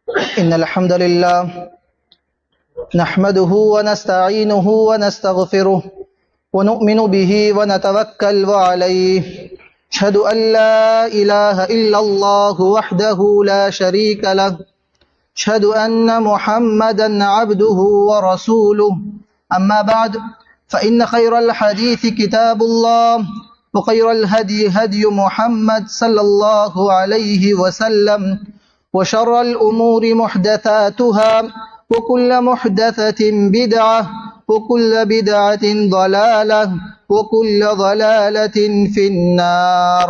إن الحمد لله نحمده ونستعينه ونستغفره ونؤمن به ونتوكل عليه أشهد أن لا إله إلا الله وحده لا شريك له أشهد أن محمدا عبده ورسوله أما بعد فإن خير الحديث كتاب الله وخير الهدي هدي محمد صلى الله عليه وسلم وشر الأمور محدثاتها وكل محدثة بدعة وكل بدعة ضلالة وكل ضلالة في النار.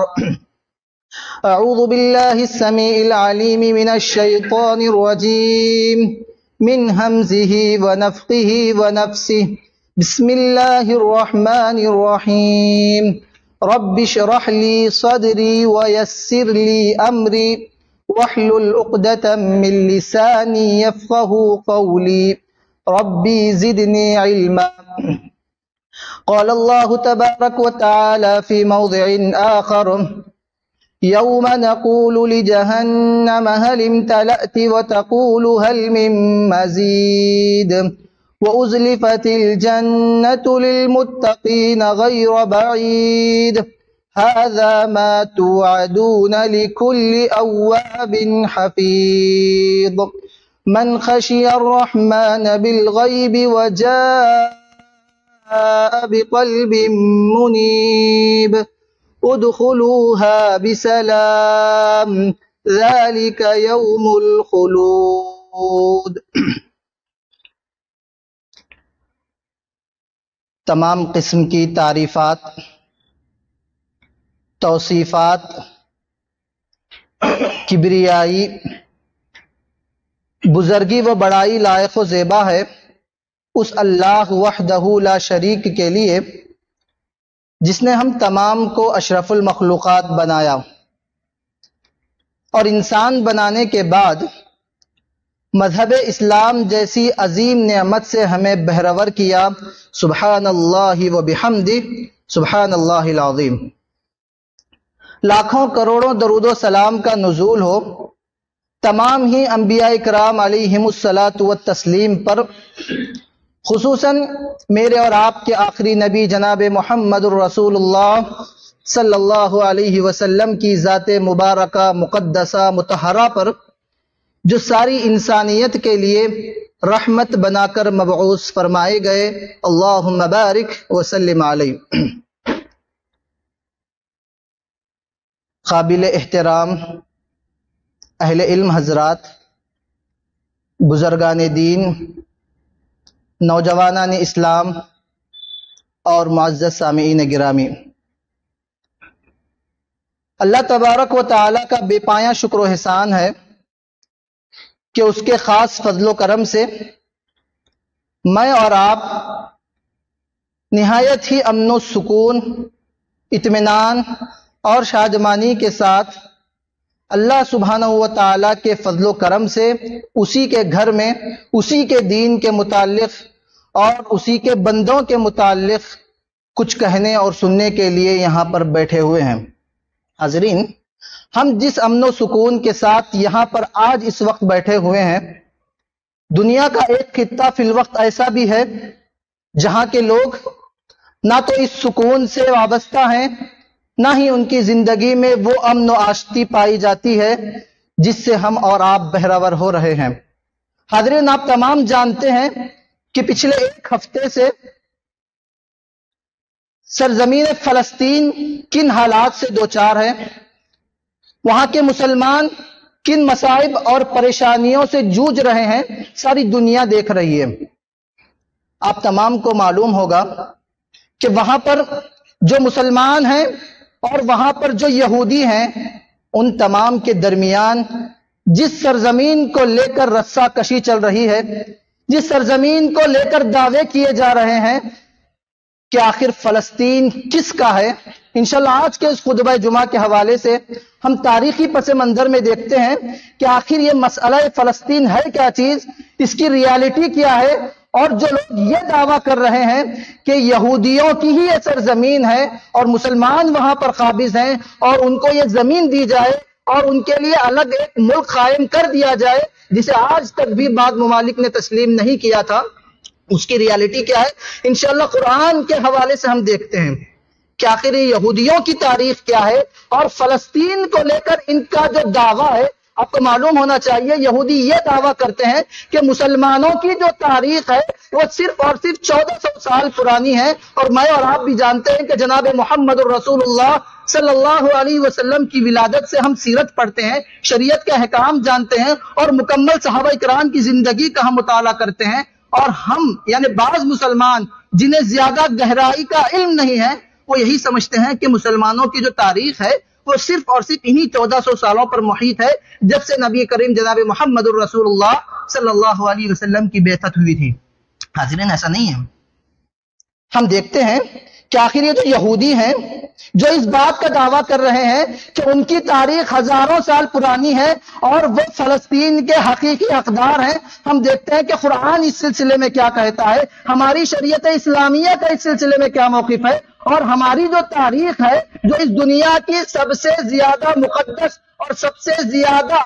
أعوذ بالله السميع العليم من الشيطان الرجيم من همزه ونفخه ونفسه. بسم الله الرحمن الرحيم. رب اشرح لي صدري ويسر لي أمري واحلل عقدة من لساني يفقهوا قولي ربي زدني علما. قال الله تبارك وتعالى في موضع آخر: يوم نقول لجهنم هل امتلأت وتقول هل من مزيد وأزلفت الجنة للمتقين غير بعيد هذا ما توعدون لكل أواب حفيظ من خشي الرحمن بالغيب وجاء بقلب منيب ادخلوها بسلام ذلك يوم الخلود. تمام قسم کی تعریفات، توصیفات، کبریائی، بزرگی و بڑائی لائق و زیبا ہے اس اللہ وحدہ لا شریک کے لیے جس نے ہم تمام کو اشرف المخلوقات بنایا اور انسان بنانے کے بعد مذہب اسلام جیسی عظیم نعمت سے ہمیں بہرور کیا. سبحان اللہ و بحمدہ سبحان اللہ العظیم. لاکھوں کروڑوں درود و سلام کا نزول ہو تمام ہی انبیاء کرام علیہم الصلاۃ والتسلیم پر، خصوصاً میرے اور آپ کے آخری نبی جناب محمد الرسول اللہ صلی اللہ علیہ وسلم کی ذات مبارکہ مقدسہ مطہرہ پر جو ساری انسانیت کے لیے رحمت بنا کر مبعوث فرمائے گئے. اللہم بارک وسلم علیہ. قابل احترام اہل علم حضرات، بزرگان دین، نوجوانان اسلام اور معزز سامعین گرامی، اللہ تبارک و تعالیٰ کا بے پایاں شکر و احسان ہے کہ اس کے خاص فضل و کرم سے میں اور آپ نہایت ہی امن و سکون، اطمینان اور شادمانی کے ساتھ اللہ سبحانہ و تعالیٰ کے فضل و کرم سے اسی کے گھر میں اسی کے دین کے متعلق اور اسی کے بندوں کے متعلق کچھ کہنے اور سننے کے لیے یہاں پر بیٹھے ہوئے ہیں. حاضرین، ہم جس امن و سکون کے ساتھ یہاں پر آج اس وقت بیٹھے ہوئے ہیں، دنیا کا ایک خطہ فی الوقت ایسا بھی ہے جہاں کے لوگ نہ تو اس سکون سے وابستہ ہیں، نہ ہی ان کی زندگی میں وہ امن و آشتی پائی جاتی ہے جس سے ہم اور آپ بہرور ہو رہے ہیں. حاضرین، آپ تمام جانتے ہیں کہ پچھلے ایک ہفتے سے سرزمین فلسطین کن حالات سے دوچار ہے، وہاں کے مسلمان کن مصائب اور پریشانیوں سے جوجھ رہے ہیں، ساری دنیا دیکھ رہی ہے. آپ تمام کو معلوم ہوگا کہ وہاں پر جو مسلمان ہیں اور وہاں پر جو یہودی ہیں، ان تمام کے درمیان جس سرزمین کو لے کر رسہ کشی چل رہی ہے، جس سرزمین کو لے کر دعوے کیے جا رہے ہیں کہ آخر فلسطین کس کا ہے، انشاءاللہ آج کے اس خطبہ جمعہ کے حوالے سے ہم تاریخی پس منظر میں دیکھتے ہیں کہ آخر یہ مسئلہ فلسطین ہے کیا چیز، اس کی ریالٹی کیا ہے، اور جو لوگ یہ دعویٰ کر رہے ہیں کہ یہودیوں کی ہی یہ سرزمین ہے اور مسلمان وہاں پر قابض ہیں اور ان کو یہ زمین دی جائے اور ان کے لیے الگ ایک ملک قائم کر دیا جائے جسے آج تک بھی بعض ممالک نے تسلیم نہیں کیا تھا، اس کی ریالٹی کیا ہے انشاءاللہ قرآن کے حوالے سے ہم دیکھتے ہیں کہ آخر یہودیوں کی تاریخ کیا ہے اور فلسطین کو لے کر ان کا جو دعویٰ ہے. آپ کو معلوم ہونا چاہیے یہودی یہ دعویٰ کرتے ہیں کہ مسلمانوں کی جو تاریخ ہے وہ صرف اور صرف 1400 سال پرانی ہے، اور میں اور آپ بھی جانتے ہیں کہ جناب محمد الرسول اللہ صلی اللہ علیہ وسلم کی ولادت سے ہم سیرت پڑھتے ہیں، شریعت کے احکام جانتے ہیں اور مکمل صحابہ کرام کی زندگی کا ہم مطالعہ کرتے ہیں. اور ہم یعنی بعض مسلمان جنہیں زیادہ گہرائی کا علم نہیں ہے وہ یہی سمجھتے ہیں کہ مسلمانوں کی جو تاریخ ہے وہ صرف اور صرف انہی 1400 سالوں پر محیط ہے جب سے نبی کریم جناب محمد الرسول اللہ صلی اللہ علیہ وسلم کی بعثت ہوئی تھی. حاضرین ایسا نہیں ہے. ہم دیکھتے ہیں کہ آخر یہ جو یہودی ہیں جو اس بات کا دعویٰ کر رہے ہیں کہ ان کی تاریخ ہزاروں سال پرانی ہے اور وہ فلسطین کے حقیقی حقدار ہیں، ہم دیکھتے ہیں کہ قرآن اس سلسلے میں کیا کہتا ہے، ہماری شریعت اسلامیہ کا اس سلسلے میں کیا موقف ہے، اور ہماری جو تاریخ ہے جو اس دنیا کی سب سے زیادہ مقدس اور سب سے زیادہ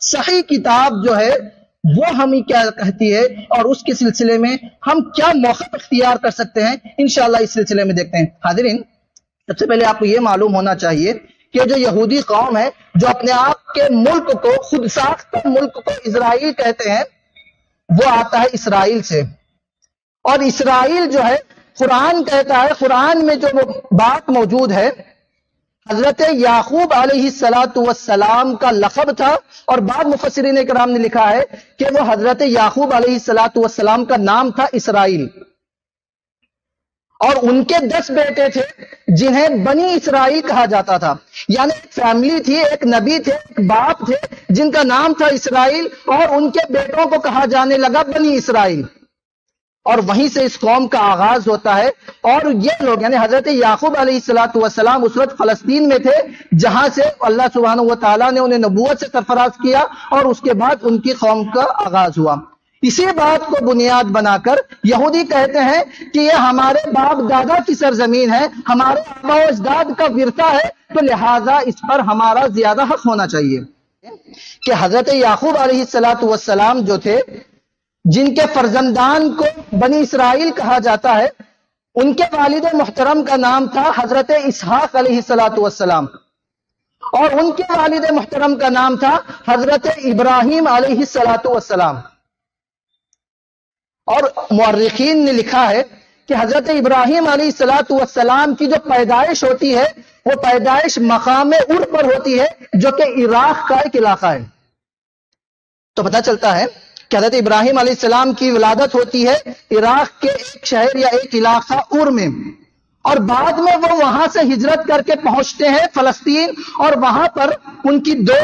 صحیح کتاب جو ہے وہ ہمیں کیا کہتی ہے اور اس کے سلسلے میں ہم کیا موقف اختیار کر سکتے ہیں انشاءاللہ اس سلسلے میں دیکھتے ہیں. حاضرین سب سے پہلے آپ کو یہ معلوم ہونا چاہیے کہ جو یہودی قوم ہے جو اپنے آپ کے ملک کو خود ساختہ ملک کو اسرائیل کہتے ہیں وہ آتا ہے اسرائیل سے، اور اسرائیل جو ہے قرآن کہتا ہے، قرآن میں جو بات موجود ہے حضرت یعقوب علیہ السلام کا لقب تھا، اور بعض مفسرین کرام نے لکھا ہے کہ وہ حضرت یعقوب علیہ السلام کا نام تھا اسرائیل، اور ان کے 10 بیٹے تھے جنہیں بنی اسرائیل کہا جاتا تھا. یعنی ایک فیملی تھی، ایک نبی تھے، ایک باپ تھے جن کا نام تھا اسرائیل، اور ان کے بیٹوں کو کہا جانے لگا بنی اسرائیل، اور وہیں سے اس قوم کا آغاز ہوتا ہے. اور یہ لوگ یعنی حضرت یعقوب علیہ السلام اس وقت فلسطین میں تھے جہاں سے اللہ سبحانہ و تعالیٰ نے انہیں نبوت سے سرفراز کیا اور اس کے بعد ان کی قوم کا آغاز ہوا. اسی بات کو بنیاد بنا کر یہودی کہتے ہیں کہ یہ ہمارے باپ دادا کی سرزمین ہے، ہمارے آبا و اجداد کا ورثہ ہے، تو لہٰذا اس پر ہمارا زیادہ حق ہونا چاہیے. کہ حضرت یعقوب علیہ السلام جو تھے جن کے فرزندان کو بنی اسرائیل کہا جاتا ہے، ان کے والد محترم کا نام تھا حضرت اسحاق علیہ السلام، اور ان کے والد محترم کا نام تھا حضرت ابراہیم علیہ السلام. اور مورخین نے لکھا ہے کہ حضرت ابراہیم علیہ السلام کی جو پیدائش ہوتی ہے وہ پیدائش مقام ار پر ہوتی ہے جو کہ عراق کا ایک علاقہ ہے. تو پتہ چلتا ہے کہ حضرت ابراہیم علیہ السلام کی ولادت ہوتی ہے عراق کے ایک شہر یا ایک علاقہ ار میں، اور بعد میں وہ وہاں سے ہجرت کر کے پہنچتے ہیں فلسطین، اور وہاں پر ان کی 2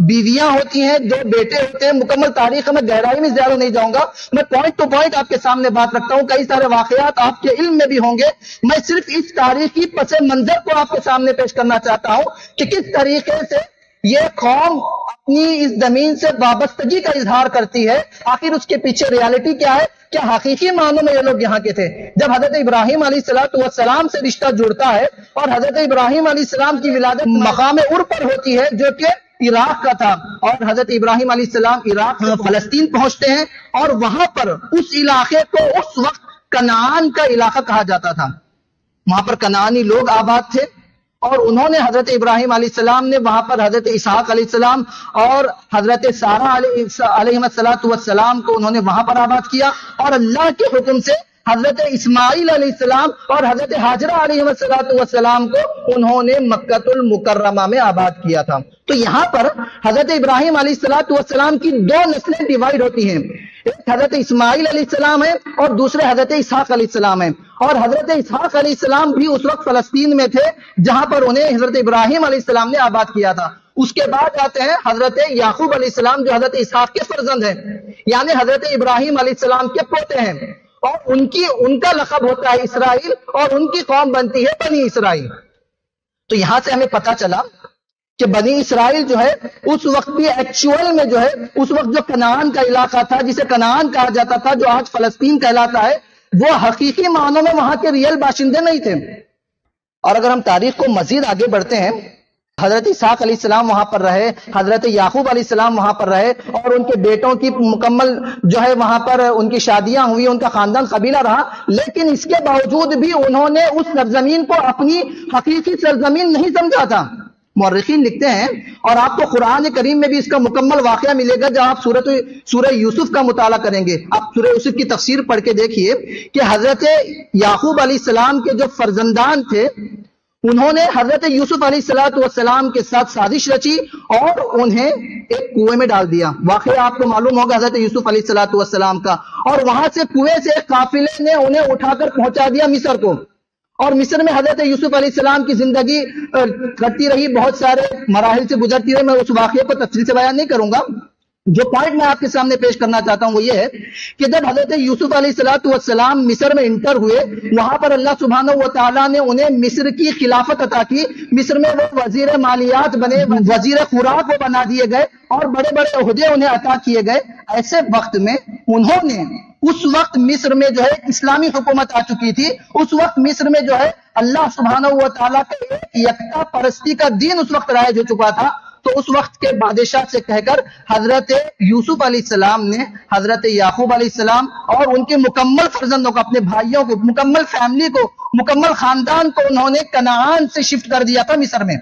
بیویاں ہوتی ہیں، 2 بیٹے ہوتے ہیں. مکمل تاریخ میں گہرائی میں زیادہ نہیں جاؤں گا، میں پوائنٹ ٹو پوائنٹ آپ کے سامنے بات رکھتا ہوں. کئی سارے واقعات آپ کے علم میں بھی ہوں گے، میں صرف اس تاریخی پس منظر کو آپ کے سامنے پیش کرنا چاہتا ہوں کہ کس طریقے سے یہ قوم اپنی اس زمین سے وابستگی کا اظہار کرتی ہے، آخر اس کے پیچھے ریالٹی کیا ہے، کیا حقیقی معنوں میں یہ لوگ یہاں کے تھے. جب حضرت ابراہیم علیہ السلام سے رشتہ جڑتا ہے اور حضرت ابراہیم علیہ السلام کی ولادت مقام ار پر ہوتی ہے جو کہ عراق کا تھا، اور حضرت ابراہیم علیہ السلام عراق سے فلسطین پہنچتے ہیں، اور وہاں پر اس علاقے کو اس وقت کنعان کا علاقہ کہا جاتا تھا. وہاں پر کنعانی لوگ آباد تھے، اور انہوں نے حضرت ابراہیم علیہ السلام نے وہاں پر حضرت اسحاق علیہ السلام اور حضرت سارہ علیہ السلام کو انہوں نے وہاں پر آباد کیا، اور اللہ کے حکم سے حضرت اسماعیل علیہ السلام اور حضرت حاجرہ علیہ السلام کو انہوں نے مکہ المکرمہ میں آباد کیا تھا. تو یہاں پر حضرت ابراہیم علیہ السلام کی 2 نسلیں ڈیوائیڈ ہوتی ہیں، ایک حضرت اسماعیل علیہ السلام ہے اور دوسرے حضرت اسحاق علیہ السلام ہے. اور حضرت اسحاق علیہ السلام بھی اس وقت فلسطین میں تھے جہاں پر انہیں حضرت ابراہیم علیہ السلام نے آباد کیا تھا. اس کے بعد آتے ہیں حضرت یعقوب علیہ السلام جو حضرت اسحاق کے فرزند ہیں، یعنی حضرت ابراہیم علیہ السلام کے پوتے ہیں، اور ان کا لقب ہوتا ہے اسرائیل، اور ان کی قوم بنتی ہے بنی اسرائیل. تو یہاں سے ہمیں پتہ چلا کہ بنی اسرائیل جو ہے اس وقت بھی ایکچوئل میں جو ہے اس وقت جو کنعان کا علاقہ تھا جسے کنعان کہا جاتا تھا جو آج فلسطین کہلاتا ہے، وہ حقیقی معنوں میں وہاں کے ریئل باشندے نہیں تھے. اور اگر ہم تاریخ کو مزید آگے بڑھتے ہیں حضرت اسحاق علیہ السلام وہاں پر رہے، حضرت یعقوب علیہ السلام وہاں پر رہے، اور ان کے بیٹوں کی مکمل جو ہے وہاں پر ان کی شادیاں ہوئی، ان کا خاندان قبیلہ رہا، لیکن اس کے باوجود بھی انہوں نے اس سرزمین کو اپنی حقیقی سرزمین نہیں سمجھا تھا۔ مورخین لکھتے ہیں، اور آپ کو قرآن کریم میں بھی اس کا مکمل واقعہ ملے گا جب آپ سورہ یوسف کا مطالعہ کریں گے۔ آپ سورہ یوسف کی تفسیر پڑھ کے دیکھیے کہ حضرت یعقوب علیہ السلام کے جو فرزندان تھے، انہوں نے حضرت یوسف علیہ السلام کے ساتھ سازش رچی اور انہیں ایک کنویں میں ڈال دیا۔ واقعہ آپ کو معلوم ہوگا حضرت یوسف علیہ السلام کا، اور وہاں سے کنویں سے ایک قافلے نے انہیں اٹھا کر پہنچا دیا مصر کو، اور مصر میں حضرت یوسف علیہ السلام کی زندگی کٹتی رہی، بہت سارے مراحل سے گزرتی رہی۔ میں اس واقعے کو تفصیل سے بیان نہیں کروں گا، جو پوائنٹ میں آپ کے سامنے پیش کرنا چاہتا ہوں وہ یہ ہے کہ جب حضرت یوسف علیہ السلام مصر میں انٹر ہوئے، وہاں پر اللہ سبحانہ و تعالیٰ نے انہیں مصر کی خلافت عطا کی، مصر میں وہ وزیر مالیات بنے، وزیر خوراک وہ بنا دیے گئے، اور بڑے بڑے عہدے انہیں عطا کیے گئے۔ ایسے وقت میں انہوں نے، اس وقت مصر میں جو ہے اسلامی حکومت آ چکی تھی، اس وقت مصر میں جو ہے اللہ سبحانہ و تعالیٰ کا یکتا پرستی کا دین اس وقت رائج ہو چکا تھا۔ تو اس وقت کے بادشاہ سے کہہ کر حضرت یوسف علیہ السلام نے حضرت یعقوب علیہ السلام اور ان کے مکمل فرزندوں کو، اپنے بھائیوں کو، مکمل فیملی کو، مکمل خاندان کو انہوں نے کنعان سے شفٹ کر دیا تھا مصر میں۔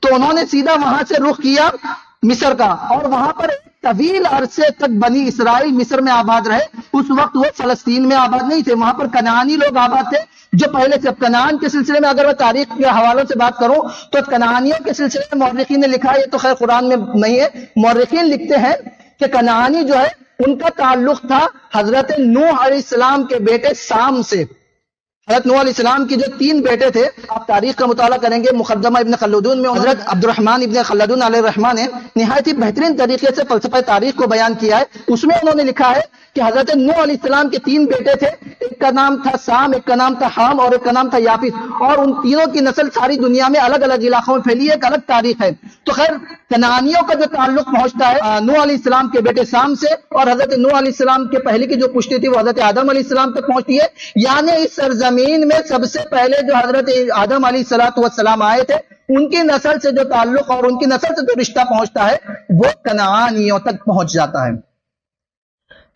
تو انہوں نے سیدھا وہاں سے رخ کیا مصر کا، اور وہاں پر طویل عرصے تک بنی اسرائیل مصر میں آباد رہے۔ اس وقت وہ فلسطین میں آباد نہیں تھے، وہاں پر کنعانی لوگ آباد تھے جو پہلے سے۔ کنعان کے سلسلے میں اگر میں تاریخ کے حوالوں سے بات کروں تو کنعانیوں کے سلسلے میں مورخین نے لکھا ہے، یہ تو خیر قرآن میں نہیں ہے، مورخین لکھتے ہیں کہ کنعانی جو ہے ان کا تعلق تھا حضرت نوح علیہ السلام کے بیٹے سام سے۔ حضرت نوح علیہ السلام کی جو 3 بیٹے تھے، آپ تاریخ کا مطالعہ کریں گے، مقدمہ ابن خلدون میں حضرت عبد الرحمن ابن خلدون علیہ الرحمہ نے نہایت ہی بہترین طریقے سے فلسفہ تاریخ کو بیان کیا ہے۔ اس میں انہوں نے لکھا ہے کہ حضرت نوح علیہ السلام کے 3 بیٹے تھے، ایک کا نام تھا سام، ایک کا نام تھا حام، اور ایک کا نام تھا یافس، اور ان تینوں کی نسل ساری دنیا میں الگ الگ علاقوں میں پھیلی ہے، ایک الگ تاریخ ہے۔ تو خیر کنعانیوں کا جو تعلق پہنچتا ہے نوح علیہ السلام کے بیٹے سام سے، اور حضرت نوح علیہ السلام کے پہلے کی جو پشتی تھی وہ حضرت آدم علیہ السلام تک پہنچتی ہے۔ یعنی اس سرزمین میں سب سے پہلے جو حضرت آدم علیہ السلام آئے تھے، ان کی نسل سے جو تعلق اور ان کی نسل سے جو رشتہ پہنچتا ہے وہ کنعانیوں تک پہنچ جاتا ہے۔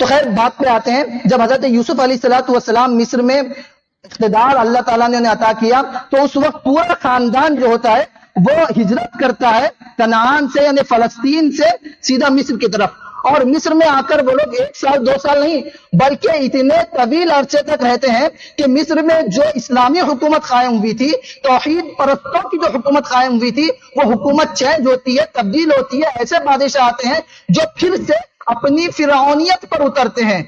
تو خیر بات پہ آتے ہیں، جب حضرت یوسف علیہ السلام مصر میں اقتدار اللہ تعالیٰ نے انہیں عطا کیا، تو اس وقت پورا خاندان جو ہوتا ہے وہ ہجرت کرتا ہے کنعان سے، یعنی فلسطین سے سیدھا مصر کی طرف، اور مصر میں آ کر وہ لوگ 1 سال 2 سال نہیں بلکہ اتنے طویل عرصے تک رہتے ہیں کہ مصر میں جو اسلامی حکومت قائم ہوئی تھی، توحید پرستوں کی جو حکومت قائم ہوئی تھی، وہ حکومت چینج ہوتی ہے، تبدیل ہوتی ہے۔ ایسے بادشاہ آتے ہیں جو پھر سے اپنی فرعونیت پر اترتے ہیں،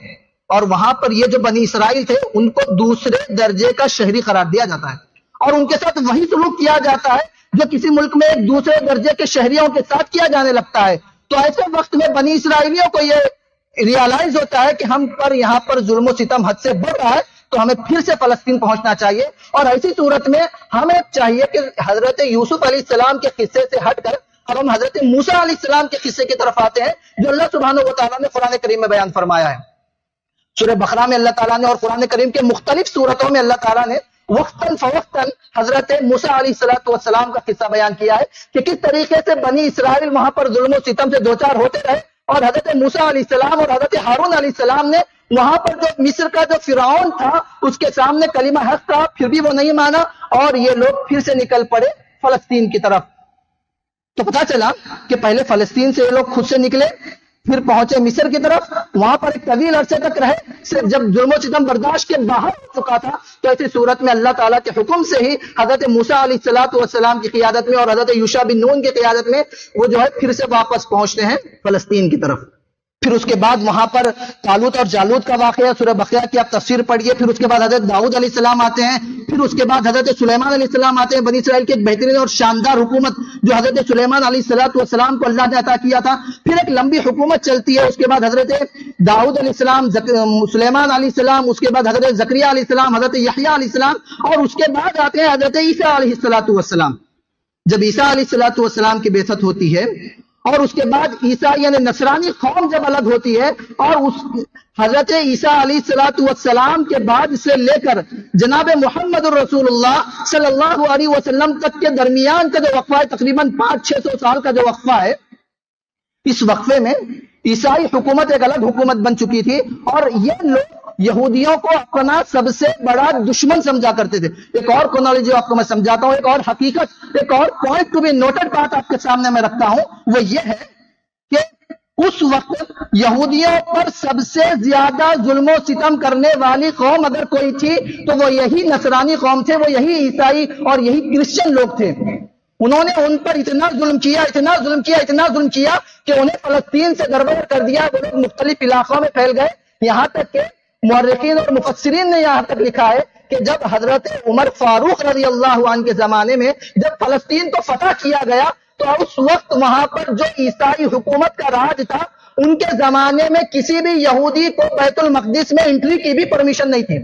اور وہاں پر یہ جو بنی اسرائیل تھے ان کو دوسرے درجے کا شہری قرار دیا جاتا ہے، اور ان کے ساتھ وہی سلوک کیا جاتا ہے جو کسی ملک میں ایک دوسرے درجے کے شہریوں کے ساتھ کیا جانے لگتا ہے۔ تو ایسے وقت میں بنی اسرائیلیوں کو یہ ریالائز ہوتا ہے کہ ہم پر یہاں پر ظلم و ستم حد سے بڑھ رہا ہے، تو ہمیں پھر سے فلسطین پہنچنا چاہیے۔ اور ایسی صورت میں ہمیں چاہیے کہ حضرت یوسف علیہ السلام کے قصے سے ہٹ کر اب ہم حضرت موسیٰ علیہ السلام کے قصے کی طرف آتے ہیں، جو اللہ سبحانہ و تعالیٰ نے قرآن کریم میں بیان فرمایا ہے۔ سورہ بقرہ میں اللہ تعالیٰ نے اور قرآن کریم کے مختلف صورتوں میں اللہ تعالیٰ نے وقتاً فوقتاً حضرت موسیٰ علیہ السلام کا قصہ بیان کیا ہے کہ کس طریقے سے بنی اسرائیل وہاں پر ظلم و ستم سے دوچار ہوتے رہے، اور حضرت موسیٰ علیہ السلام اور حضرت ہارون علیہ السلام نے وہاں پر جو مصر کا جو فرعون تھا اس کے سامنے کلمہ حق کہا، پھر بھی وہ نہیں مانا، اور یہ لوگ پھر سے نکل پڑے فلسطین کی طرف۔ تو پتا چلا کہ پہلے فلسطین سے یہ لوگ خود سے نکلے، پھر پہنچے مصر کی طرف، وہاں پر ایک طویل عرصے تک رہے، صرف جب ظلم و ستم برداشت کے باہر ہو چکا تھا تو ایسی صورت میں اللہ تعالیٰ کے حکم سے ہی حضرت موسیٰ علیہ السلام کی قیادت میں اور حضرت یوشع بن نون کی قیادت میں وہ جو ہے پھر سے واپس پہنچتے ہیں فلسطین کی طرف۔ پھر اس کے بعد وہاں پر طالوت اور جالوت کا واقعہ سورہ بقرہ کی آپ تفسیر پڑھیے۔ پھر اس کے بعد حضرت داؤد علیہ السلام آتے ہیں، پھر اس کے بعد حضرت سلیمان علیہ السلام آتے ہیں۔ بنی اسرائیل کی ایک بہترین اور شاندار حکومت جو حضرت سلیمان علیہ السلام کو اللہ نے عطا کیا تھا، پھر ایک لمبی حکومت چلتی ہے۔ اس کے بعد حضرت داؤد علیہ السلام، سلیمان علیہ السلام، اس کے بعد حضرت زکریا علیہ السلام، حضرت یحییٰ علیہ السلام، اور اس کے بعد آتے ہیں حضرت عیسیٰ علیہ السلام۔ جب عیسیٰ علیہ السلام کی بعثت ہوتی ہے، اور اس کے بعد عیسیٰ یعنی نصرانی قوم جب الگ ہوتی ہے، اور اس حضرت عیسیٰ علیہ السلام کے بعد سے لے کر جناب محمد الرسول اللہ صلی اللہ علیہ وسلم تک کے درمیان کا جو وقفہ ہے، تقریباً 500-600 سال کا جو وقفہ ہے، اس وقفے میں عیسائی حکومت ایک الگ حکومت بن چکی تھی، اور یہ لوگ یہودیوں کو اپنا سب سے بڑا دشمن سمجھا کرتے تھے۔ ایک اور کرونالوجی آپ کو میں سمجھاتا ہوں، ایک اور حقیقت، ایک اور پوائنٹ ٹو بی نوٹڈ بات آپ کے سامنے میں رکھتا ہوں، وہ یہ ہے کہ اس وقت یہودیوں پر سب سے زیادہ ظلم و ستم کرنے والی قوم اگر کوئی تھی تو وہ یہی نصرانی قوم تھے، وہ یہی عیسائی اور یہی کرسچن لوگ تھے۔ انہوں نے ان پر اتنا ظلم کیا کہ انہیں فلسطین سے دربدر کر دیا۔ وہ لوگ مختلف علاقوں میں پھیل گئے، یہاں تک کہ مورخین اور مفسرین نے یہاں تک لکھا ہے کہ جب حضرت عمر فاروق رضی اللہ عنہ کے زمانے میں جب فلسطین کو فتح کیا گیا تو اس وقت وہاں پر جو عیسائی حکومت کا راج تھا، ان کے زمانے میں کسی بھی یہودی کو بیت المقدس میں انٹری کی بھی پرمیشن نہیں تھی۔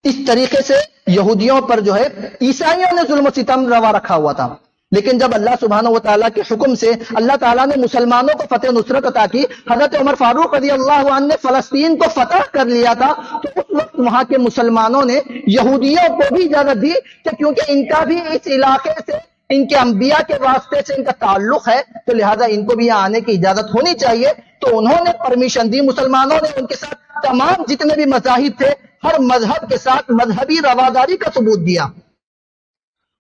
اس طریقے سے یہودیوں پر جو ہے عیسائیوں نے ظلم و ستم روا رکھا ہوا تھا۔ لیکن جب اللہ سبحانہ و تعالیٰ کے حکم سے اللہ تعالیٰ نے مسلمانوں کو فتح نصرت عطا کی، حضرت عمر فاروق رضی اللہ عنہ نے فلسطین کو فتح کر لیا تھا، تو اس وقت وہاں کے مسلمانوں نے یہودیوں کو بھی اجازت دی کہ کیونکہ ان کا بھی اس علاقے سے، ان کے انبیاء کے واسطے سے ان کا تعلق ہے، تو لہٰذا ان کو بھی یہاں آنے کی اجازت ہونی چاہیے۔ تو انہوں نے پرمیشن دی، مسلمانوں نے ان کے ساتھ تمام جتنے بھی مذاہب تھے، ہر مذہب کے ساتھ مذہبی رواداری کا ثبوت دیا۔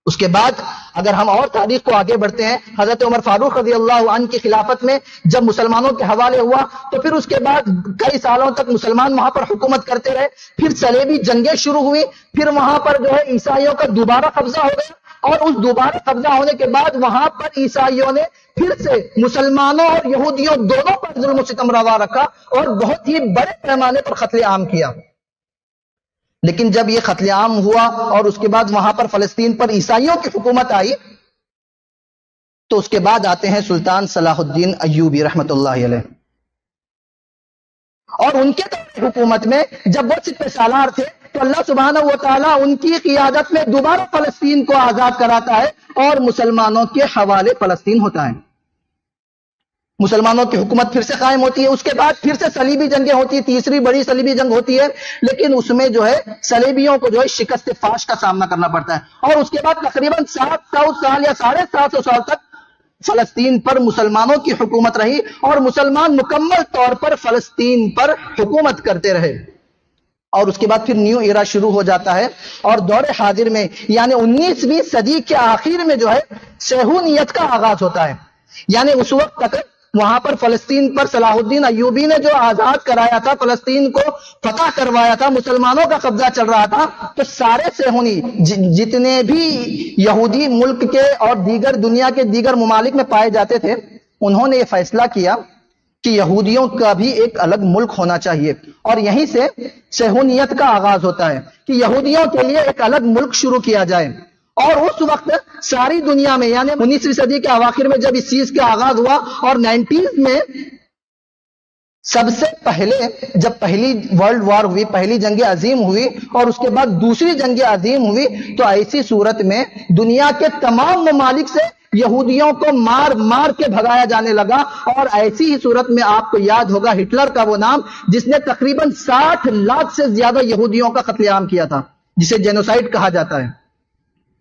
اس کے بعد اگر ہم اور تاریخ کو آگے بڑھتے ہیں، حضرت عمر فاروق رضی اللہ عنہ کی خلافت میں جب مسلمانوں کے حوالے ہوا تو پھر اس کے بعد کئی سالوں تک مسلمان وہاں پر حکومت کرتے رہے، پھر صلیبی جنگیں شروع ہوئی، پھر وہاں پر جو ہے عیسائیوں کا دوبارہ قبضہ ہو گیا، اور اس دوبارہ قبضہ ہونے کے بعد وہاں پر عیسائیوں نے پھر سے مسلمانوں اور یہودیوں دونوں پر ظلم و ستم روا رکھا اور بہت ہی بڑے پیمانے پر قتل عام کیا۔ لیکن جب یہ قتل عام ہوا اور اس کے بعد وہاں پر فلسطین پر عیسائیوں کی حکومت آئی، تو اس کے بعد آتے ہیں سلطان صلاح الدین ایوبی رحمت اللہ علیہ، اور ان کے دور حکومت میں جب وہ سپہ سالار تھے تو اللہ سبحانہ و تعالیٰ ان کی قیادت میں دوبارہ فلسطین کو آزاد کراتا ہے اور مسلمانوں کے حوالے فلسطین ہوتا ہے۔ مسلمانوں کی حکومت پھر سے قائم ہوتی ہے، اس کے بعد پھر سے صلیبی جنگیں ہوتی ہیں، تیسری بڑی صلیبی جنگ ہوتی ہے، لیکن اس میں جو ہے صلیبیوں کو جو ہے شکست فاش کا سامنا کرنا پڑتا ہے، اور اس کے بعد تقریباً 700 سال یا 750 سال تک فلسطین پر مسلمانوں کی حکومت رہی، اور مسلمان مکمل طور پر فلسطین پر حکومت کرتے رہے۔ اور اس کے بعد پھر نیو ایرا شروع ہو جاتا ہے، اور دور حاضر میں یعنی 19ویں صدی کے آخر میں جو ہے صہیونیت کا آغاز ہوتا ہے۔ یعنی اس وقت تک وہاں پر فلسطین پر صلاح الدین ایوبی نے جو آزاد کرایا تھا، فلسطین کو فتح کروایا تھا، مسلمانوں کا قبضہ چل رہا تھا، تو سارے صہیونی جتنے بھی یہودی ملک کے اور دیگر دنیا کے دیگر ممالک میں پائے جاتے تھے، انہوں نے یہ فیصلہ کیا کہ یہودیوں کا بھی ایک الگ ملک ہونا چاہیے، اور یہیں سے صہیونیت کا آغاز ہوتا ہے کہ یہودیوں کے لیے ایک الگ ملک شروع کیا جائے۔ اور اس وقت ساری دنیا میں یعنی 19ویں صدی کے اواخر میں جب اس چیز کا آغاز ہوا، اور 90s میں سب سے پہلے جب پہلی ورلڈ وار ہوئی، پہلی جنگ عظیم ہوئی، اور اس کے بعد دوسری جنگ عظیم ہوئی، تو ایسی صورت میں دنیا کے تمام ممالک سے یہودیوں کو مار مار کے بھگایا جانے لگا، اور ایسی ہی صورت میں آپ کو یاد ہوگا ہٹلر کا وہ نام، جس نے تقریباً 60 لاکھ سے زیادہ یہودیوں کا قتل عام کیا تھا، جسے جینوسائیڈ کہا جاتا ہے۔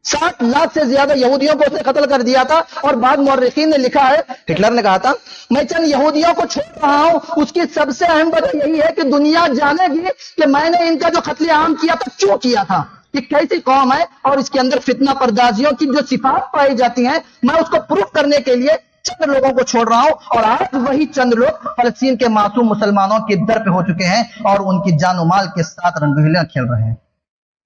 60 لاکھ سے زیادہ یہودیوں کو اس نے قتل کر دیا تھا، اور بعد مورخین نے لکھا ہے، ہٹلر نے کہا تھا میں چند یہودیوں کو چھوڑ رہا ہوں، اس کی سب سے اہم وجہ یہی ہے کہ دنیا جانے گی کہ میں نے ان کا جو قتل عام کیا تھا کیوں کیا تھا، یہ کیسی قوم ہے اور اس کے اندر فتنہ پردازیوں کی جو صفات پائی جاتی ہیں، میں اس کو پروف کرنے کے لیے چند لوگوں کو چھوڑ رہا ہوں، اور آج وہی چند لوگ فلسطین کے معصوم مسلمانوں کے در پہ ہو چکے ہیں اور ان کی جان و مال کے ساتھ رنگیلیاں کھیل رہے ہیں۔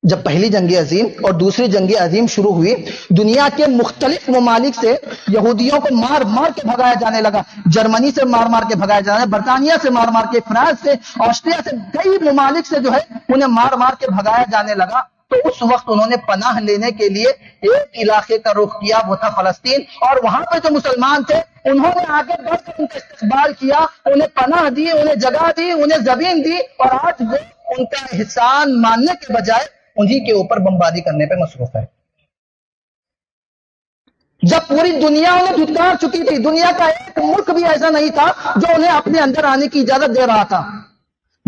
جب پہلی جنگ عظیم اور دوسری جنگ عظیم شروع ہوئی، دنیا کے مختلف ممالک سے یہودیوں کو مار مار کے بھگایا جانے لگا، جرمنی سے مار مار کے بھگایا جانے لگا، برطانیہ سے مار مار کے، فرانس سے، آسٹریا سے، کئی ممالک سے جو ہے انہیں مار مار کے بھگایا جانے لگا۔ تو اس وقت انہوں نے پناہ لینے کے لیے ایک علاقے کا رخ کیا، وہ تھا فلسطین، اور وہاں پہ جو مسلمان تھے انہوں نے آگے بڑھ کر ان کا استقبال کیا، انہیں پناہ دی، انہیں جگہ دی، انہیں زمین دی، اور آج وہ ان کا احسان ماننے کے بجائے انہی کے اوپر بمباری کرنے پہ مصروف ہے۔ جب پوری دنیا انہیں دھتکار چکی تھی، دنیا کا ایک ملک بھی ایسا نہیں تھا جو انہیں اپنے اندر آنے کی اجازت دے رہا تھا،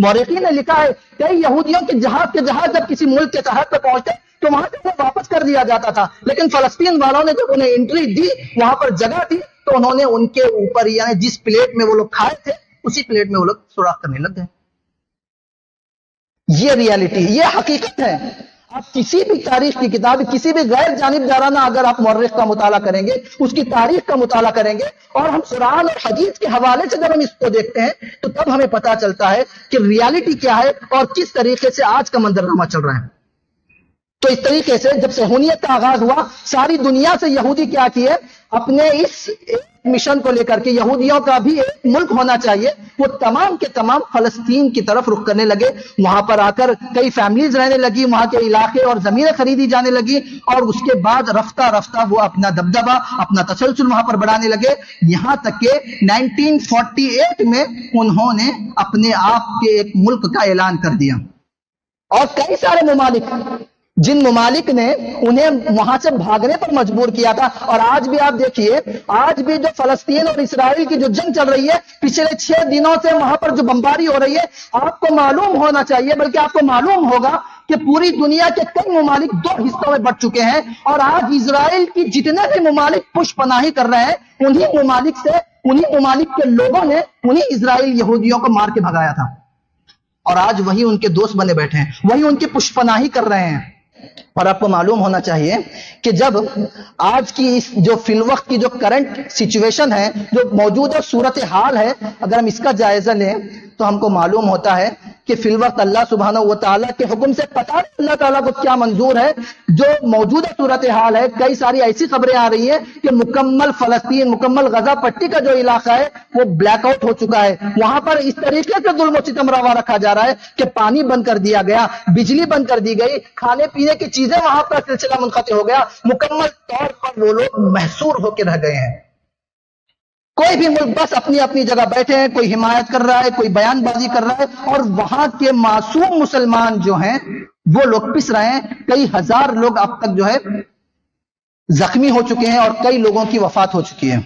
مورخین نے لکھا ہے کئی یہودیوں کے جہاز جب کسی ملک کے سرحد پہ پہنچتے تو وہاں سے انہیں واپس کر دیا جاتا تھا، لیکن فلسطین والوں نے جب انہیں انٹری دی، وہاں پر جگہ تھی، تو انہوں نے ان کے اوپر یعنی جس پلیٹ میں وہ لوگ کھائے تھے اسی پلیٹ میں وہ لوگ سوراخ کرنے لگ گئے۔ یہ ریالٹی، یہ حقیقت ہے۔ آپ کسی بھی تاریخ کی کتاب، کسی بھی غیر جانبدارانہ اگر آپ مورخ کا مطالعہ کریں گے، اس کی تاریخ کا مطالعہ کریں گے، اور ہم قرآن اور حدیث کے حوالے سے جب ہم اس کو دیکھتے ہیں تو تب ہمیں پتا چلتا ہے کہ ریالٹی کیا ہے اور کس طریقے سے آج کا منظرنامہ چل رہا ہے۔ تو اس طریقے سے جب صہیونیت کا آغاز ہوا، ساری دنیا سے یہودی کیا کیے، اپنے اس مشن کو لے کر کے یہودیوں کا بھی ایک ملک ہونا چاہیے، وہ تمام کے تمام فلسطین کی طرف رخ کرنے لگے۔ وہاں پر آ کر کئی فیملیز رہنے لگی، وہاں کے علاقے اور زمینیں خریدی جانے لگی، اور اس کے بعد رفتہ رفتہ وہ اپنا دبدبہ، اپنا تسلسل وہاں پر بڑھانے لگے، یہاں تک کہ 1948 میں انہوں نے اپنے آپ کے ایک ملک کا اعلان کر دیا۔ اور کئی سارے ممالک، جن ممالک نے انہیں وہاں سے بھاگنے پر مجبور کیا تھا، اور آج بھی آپ دیکھیے، آج بھی جو فلسطین اور اسرائیل کی جو جنگ چل رہی ہے، پچھلے 6 دنوں سے وہاں پر جو بمباری ہو رہی ہے، آپ کو معلوم ہونا چاہیے، بلکہ آپ کو معلوم ہوگا کہ پوری دنیا کے کئی ممالک 2 حصوں میں بٹ چکے ہیں، اور آج اسرائیل کی جتنے بھی ممالک پشت پناہی کر رہے ہیں، انہی ممالک کے لوگوں نے انہی اسرائیل یہودیوں کو مار کے بھگایا تھا، اور آج وہی ان کے دوست بنے بیٹھے ہیں، وہی ان کی پشت پناہی کر رہے ہیں۔ اور آپ کو معلوم ہونا چاہیے کہ جب آج کی اس جو فی الوقت کی جو کرنٹ سچویشن ہے، جو موجودہ صورتحال ہے، اگر ہم اس کا جائزہ لیں تو ہم کو معلوم ہوتا ہے کہ فی الوقت اللہ سبحانہ و تعالیٰ کے حکم سے پتہ نہیں اللہ تعالیٰ کو کیا منظور ہے۔ جو موجودہ صورتحال ہے، کئی ساری ایسی خبریں آ رہی ہیں کہ مکمل فلسطین، مکمل غزہ پٹی کا جو علاقہ ہے وہ بلیک آؤٹ ہو چکا ہے، وہاں پر اس طریقے سے ظلم و ستم روا رکھا جا رہا ہے کہ پانی بند کر دیا گیا، بجلی بند کر دی گئی، کھانے پینے کی چیزیں وہاں پر سلسلہ منقطع ہو گیا، مکمل طور پر وہ لوگ محصور ہو کے رہ گئے ہیں۔ کوئی بھی ملک بس اپنی اپنی جگہ بیٹھے ہیں، کوئی حمایت کر رہا ہے، کوئی بیان بازی کر رہا ہے، اور وہاں کے معصوم مسلمان جو ہیں وہ لوگ پس رہے ہیں۔ کئی ہزار لوگ اب تک جو ہے زخمی ہو چکے ہیں، اور کئی لوگوں کی وفات ہو چکی ہے۔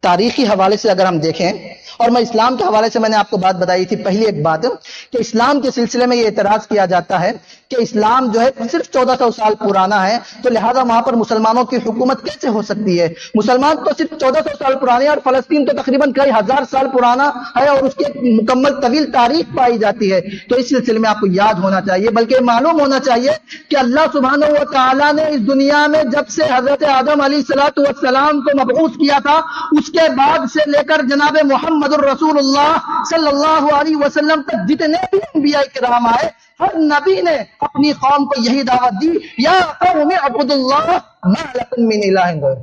تاریخی حوالے سے اگر ہم دیکھیں، اور میں اسلام کے حوالے سے میں نے آپ کو بات بتائی تھی، پہلی ایک بات کہ اسلام کے سلسلے میں یہ اعتراض کیا جاتا ہے کہ اسلام جو ہے صرف 1400 سال پرانا ہے، تو لہذا وہاں پر مسلمانوں کی حکومت کیسے ہو سکتی ہے؟ مسلمان تو صرف 1400 سال پرانے ہیں، اور فلسطین تو تقریباً کئی ہزار سال پرانا ہے، اور اس کی مکمل طویل تاریخ پائی جاتی ہے۔ تو اس سلسلے میں آپ کو یاد ہونا چاہیے، بلکہ معلوم ہونا چاہیے کہ اللہ سبحانہ و تعالیٰ نے اس دنیا میں جب سے حضرت آدم علیہ السلام کو مبعوث کیا تھا، اس کے بعد سے لے کر جناب محمد الرسول اللہ صلی اللہ علیہ وسلم تک جتنے بھی انبیاء کرام آئے، ہر نبی نے اپنی قوم کو یہی دعوت دی، یا قوم اعبدوا اللہ ما لکم من الہ غیرہ۔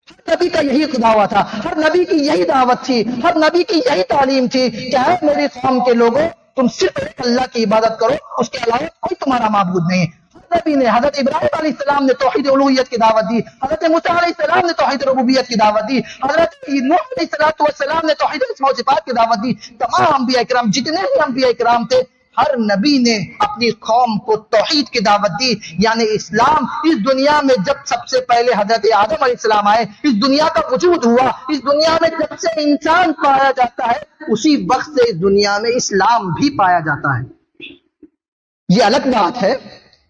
ہر نبی کا یہی دعویٰ تھا، ہر نبی کی یہی دعوت تھی، ہر نبی کی یہی تعلیم تھی کہ اے میری قوم کے لوگوں، تم صرف اللہ کی عبادت کرو، اس کے علاوہ کوئی تمہارا معبود نہیں۔ نبی نے، حضرت ابراہیم علیہ السلام نے توحید الوہیت کی دعوت دی، حضرت موسیٰ علیہ السلام نے توحید ربوبیت کی دعوت دی، حضرت نوح علیہ السلام نے توحید اسماء و صفات کی دعوت دی۔ تمام انبیاء کرام، جتنے بھی انبیاء کرام تھے، ہر نبی نے اپنی قوم کو توحید کی دعوت دی۔ یعنی اسلام اس دنیا میں جب سب سے پہلے حضرت آدم علیہ السلام آئے، اس دنیا کا وجود ہوا، اس دنیا میں جب سے انسان پایا جاتا ہے، اسی وقت سے اس دنیا میں اسلام بھی پایا جاتا ہے۔ یہ الگ بات ہے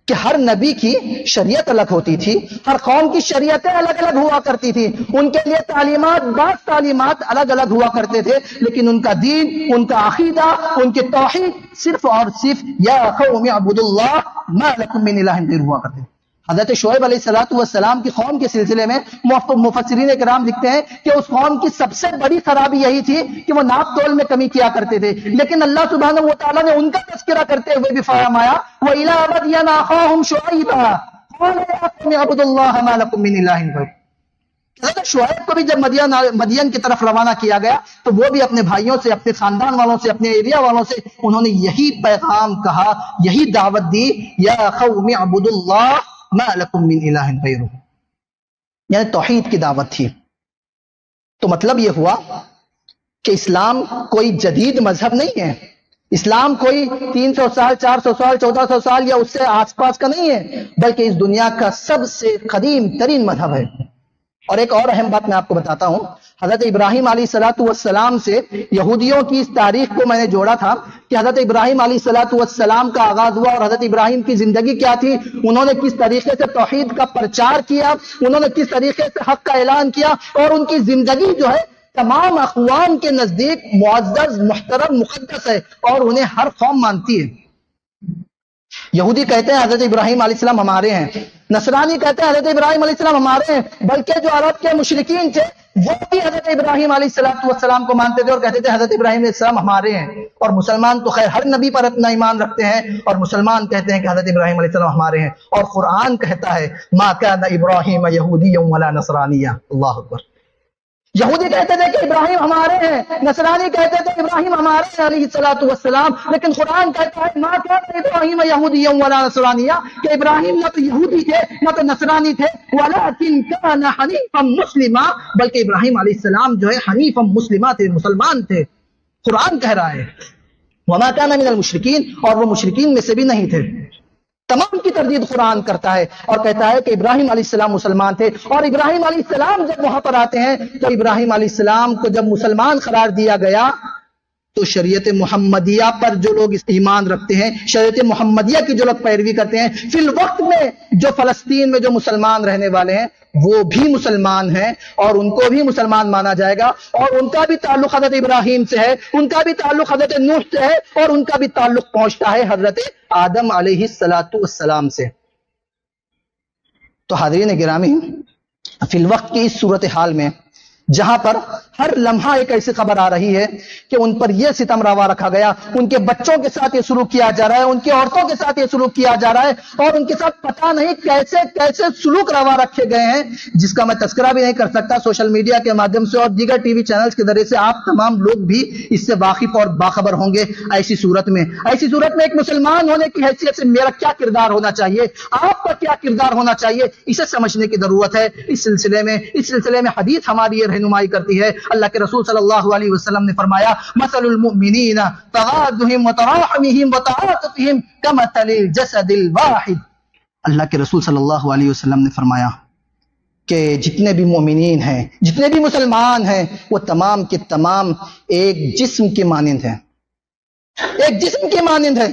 کہ ہر نبی کی شریعت الگ ہوتی تھی، ہر قوم کی شریعتیں الگ الگ ہوا کرتی تھی، ان کے لیے تعلیمات، بعض تعلیمات الگ الگ ہوا کرتے تھے، لیکن ان کا دین، ان کا عقیدہ، ان کی توحید صرف اور صرف یا قوم اعبدوا اللہ ما لکم من الہ غیرہ ہوا کرتے تھے۔ حضرت شعیب علیہ السلام کی قوم کے سلسلے میں مفسرین کرام لکھتے ہیں کہ اس قوم کی سب سے بڑی خرابی یہی تھی کہ وہ ناپ تول میں کمی کیا کرتے تھے، لیکن اللہ سبحانہ و تعالیٰ نے ان کا تذکرہ کرتے ہوئے بھی فرمایا وَإِلَىٰ مَدْيَنَ أَخَاهُمْ شُعَيْبًا قَالَ يَا قَوْمِ اعْبُدُوا اللَّهَ مَا لَكُم مِّنْ إِلَٰهٍ غَيْرُهُ۔ حضرت شعیب کو بھی جب مدین کی طرف روانہ کیا گیا تو وہ بھی اپنے بھائیوں سے، اپنے خاندان والوں سے، اپنے ایریا والوں سے انہوں نے یہی پیغام کہا، یہی دعوت دی، یا قوم اعبدوا اللہ ما لکم من الہ غیرہ، یعنی توحید کی دعوت تھی۔ تو مطلب یہ ہوا کہ اسلام کوئی جدید مذہب نہیں ہے، اسلام کوئی 300 سال، 400 سال، 1400 سال یا اس سے آس پاس کا نہیں ہے، بلکہ اس دنیا کا سب سے قدیم ترین مذہب ہے۔ اور ایک اور اہم بات میں آپ کو بتاتا ہوں، حضرت ابراہیم علیہ السلام سے یہودیوں کی اس تاریخ کو میں نے جوڑا تھا کہ حضرت ابراہیم علیہ السلام کا آغاز ہوا اور حضرت ابراہیم کی زندگی کیا تھی، انہوں نے کس طریقے سے توحید کا پرچار کیا، انہوں نے کس طریقے سے حق کا اعلان کیا، اور ان کی زندگی جو ہے تمام اقوام کے نزدیک معزز، محترم، مقدس ہے اور انہیں ہر قوم مانتی ہے۔ یہودی کہتے ہیں حضرت ابراہیم علیہ السلام ہمارے ہیں، نصرانی کہتے ہیں حضرت ابراہیم علیہ السلام ہمارے ہیں، بلکہ جو عرب کے مشرکین تھے وہ بھی حضرت ابراہیم علیہ السلام کو مانتے تھے اور کہتے تھے حضرت ابراہیم علیہ السلام ہمارے ہیں۔ اور مسلمان تو خیر ہر نبی پر اپنا ایمان رکھتے ہیں، اور مسلمان کہتے ہیں کہ حضرت ابراہیم علیہ السلام ہمارے ہیں، اور قرآن کہتا ہے ما کان ابراہیم یہودیا ولا نصرانیا۔ اللہ اکبر۔ یہودی کہتے تھے کہ ابراہیم ہمارے ہیں، نصرانی کہتے تھے ابراہیم ہمارے ہیں علیہ السلام، لیکن قرآن کہتا ہے ما کان ابراہیم یہودیا ولا نصرانیا، کہ ابراہیم نہ تو یہودی تھے نہ تو نصرانی تھے، ولکن کان حنیفا مسلما، بلکہ ابراہیم علیہ السلام جو ہے حنیفا مسلما تھے، مسلمان تھے۔ قرآن کہہ رہا ہے وما کان من المشرکین، اور وہ مشرکین میں سے بھی نہیں تھے۔ تمام کی تردید قرآن کرتا ہے اور کہتا ہے کہ ابراہیم علیہ السلام مسلمان تھے، اور ابراہیم علیہ السلام جب وہاں پر آتے ہیں تو ابراہیم علیہ السلام کو جب مسلمان قرار دیا گیا تو شریعت محمدیہ پر جو لوگ ایمان رکھتے ہیں، شریعت محمدیہ کی جو لوگ پیروی کرتے ہیں، فی الوقت میں جو فلسطین میں جو مسلمان رہنے والے ہیں وہ بھی مسلمان ہیں، اور ان کو بھی مسلمان مانا جائے گا، اور ان کا بھی تعلق حضرت ابراہیم سے ہے، ان کا بھی تعلق حضرت نوح سے ہے، اور ان کا بھی تعلق پہنچتا ہے حضرت آدم علیہ السلام سے۔ تو حاضرین گرامی، فی الوقت کی اس صورتحال میں جہاں پر ہر لمحہ ایک ایسی خبر آ رہی ہے کہ ان پر یہ ستم روا رکھا گیا، ان کے بچوں کے ساتھ یہ سلوک کیا جا رہا ہے، ان کی عورتوں کے ساتھ یہ سلوک کیا جا رہا ہے، اور ان کے ساتھ پتہ نہیں کیسے کیسے سلوک روا رکھے گئے ہیں، جس کا میں تذکرہ بھی نہیں کر سکتا۔ سوشل میڈیا کے مادھیم سے اور دیگر ٹی وی چینلز کے ذریعے سے آپ تمام لوگ بھی اس سے واقف اور باخبر ہوں گے۔ ایسی صورت میں ایک مسلمان ہونے کی حیثیت سے میرا کیا کردار ہونا چاہیے، آپ کا کیا کردار ہونا چاہیے، اسے سمجھنے کی ضرورت ہے۔ اس سلسلے میں حدیث ہماری یہ رہنمائی کرتی ہے۔ اللہ کے رسول صلی اللہ علیہ وسلم نے فرمایا مثل المؤمنین تغادهم وتراحمهم وتعاطفهم كمثل الجسد الواحد۔ اللہ کے رسول صلی اللہ علیہ وسلم نے فرمایا کہ جتنے بھی مومنین ہیں، جتنے بھی مسلمان ہیں، وہ تمام کے تمام ایک جسم کے مانند ہیں، ایک جسم کے مانند ہے۔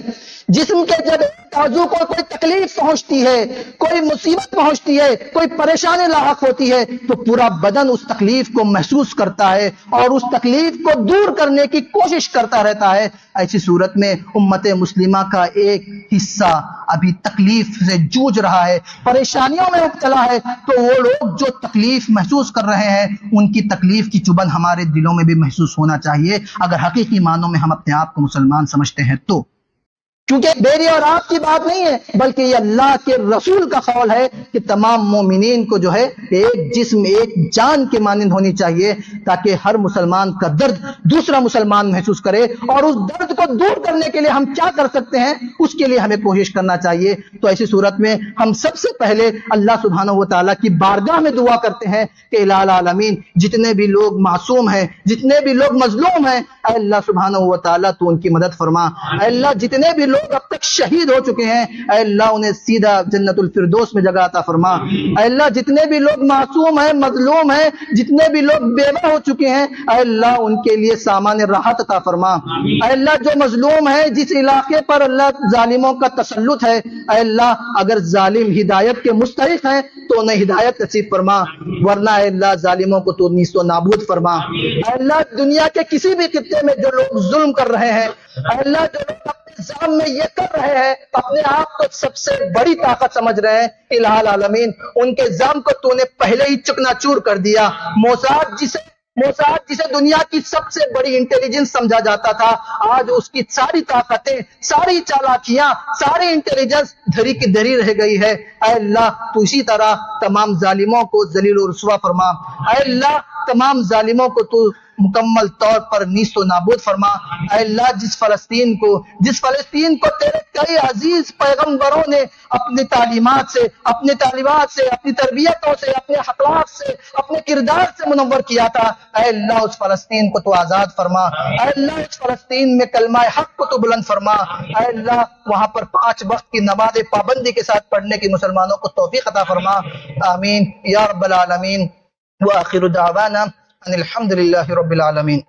جسم کے جب عضو کو کوئی تکلیف پہنچتی ہے، کوئی مصیبت پہنچتی ہے، کوئی پریشانی لاحق ہوتی ہے تو پورا بدن اس تکلیف کو محسوس کرتا ہے اور اس تکلیف کو دور کرنے کی کوشش کرتا رہتا ہے۔ ایسی صورت میں امت مسلمہ کا ایک حصہ ابھی تکلیف سے جوجھ رہا ہے، پریشانیوں میں مبتلا ہے، تو وہ لوگ جو تکلیف محسوس کر رہے ہیں ان کی تکلیف کی چبھن ہمارے دلوں میں بھی محسوس ہونا چاہیے، اگر حقیقی معنوں میں ہم اپنے آپ کو مسلمان سمجھتے ہیں تو۔ کیونکہ میری اور آپ کی بات نہیں ہے، بلکہ یہ اللہ کے رسول کا قول ہے کہ تمام مومنین کو جو ہے ایک جسم، ایک جان کے مانند ہونی چاہیے، تاکہ ہر مسلمان کا درد دوسرا مسلمان محسوس کرے، اور اس درد کو دور کرنے کے لیے ہم کیا کر سکتے ہیں اس کے لیے ہمیں کوشش کرنا چاہیے۔ تو ایسی صورت میں ہم سب سے پہلے اللہ سبحانہ و تعالیٰ کی بارگاہ میں دعا کرتے ہیں کہ الہ العالمین جتنے بھی لوگ معصوم ہیں، جتنے بھی لوگ مظلوم ہیں، اے اللہ سبحانہ و تعالیٰ تو ان کی مدد فرما۔ اے اللہ جتنے بھی لوگ اب تک شہید ہو چکے ہیں، اے اللہ انہیں سیدھا جنت الفردوس میں جگہ عطا فرما۔ اے اللہ جتنے بھی لوگ معصوم ہیں، مظلوم ہیں، جتنے بھی لوگ بیوہ ہو چکے ہیں، اے اللہ ان کے لیے سامان راحت عطا فرما۔ اے اللہ جو مظلوم ہیں، جس علاقے پر اللہ ظالموں کا تسلط ہے، اے اللہ اگر ظالم ہدایت کے مستحق ہیں تو انہیں ہدایت نصیب فرما، ورنہ اے اللہ ظالموں کو تو نیست و نابود فرما۔ اے اللہ دنیا کے کسی بھی خطے میں جو لوگ ظلم کر رہے ہیں، اے اللہ جو لوگ اپنے ظلم میں یہ کر رہے ہیں، اپنے آپ کو سب سے بڑی طاقت سمجھ رہے ہیں، الہ العالمین ان کے ظلم کو تو نے پہلے ہی چکنا چور کر دیا۔ موساد جسے دنیا کی سب سے بڑی انٹیلیجنس سمجھا جاتا تھا، آج اس کی ساری طاقتیں، ساری چالاکیاں، ساری انٹیلیجنس دھری کی دھری رہ گئی ہے۔ اے اللہ تو اسی طرح تمام ظالموں کو ذلیل و رسوا فرما۔ اے اللہ تمام ظالموں کو تو مکمل طور پر نیست و نابود فرما۔ اے اللہ جس فلسطین کو تیرے کئی عزیز پیغمبروں نے اپنی تعلیمات سے، اپنی تربیتوں سے، اپنے اخلاق سے، اپنے کردار سے منور کیا تھا، اے اللہ اس فلسطین کو تو آزاد فرما۔ اے اللہ اس فلسطین میں کلمہ حق کو تو بلند فرما۔ اے اللہ وہاں پر 5 وقت کی نماز پابندی کے ساتھ پڑھنے کی مسلمانوں کو توفیق عطا فرما۔ آمین یا رب العالمین۔ وآخر دعوانا ان الحمد للہ رب العالمین۔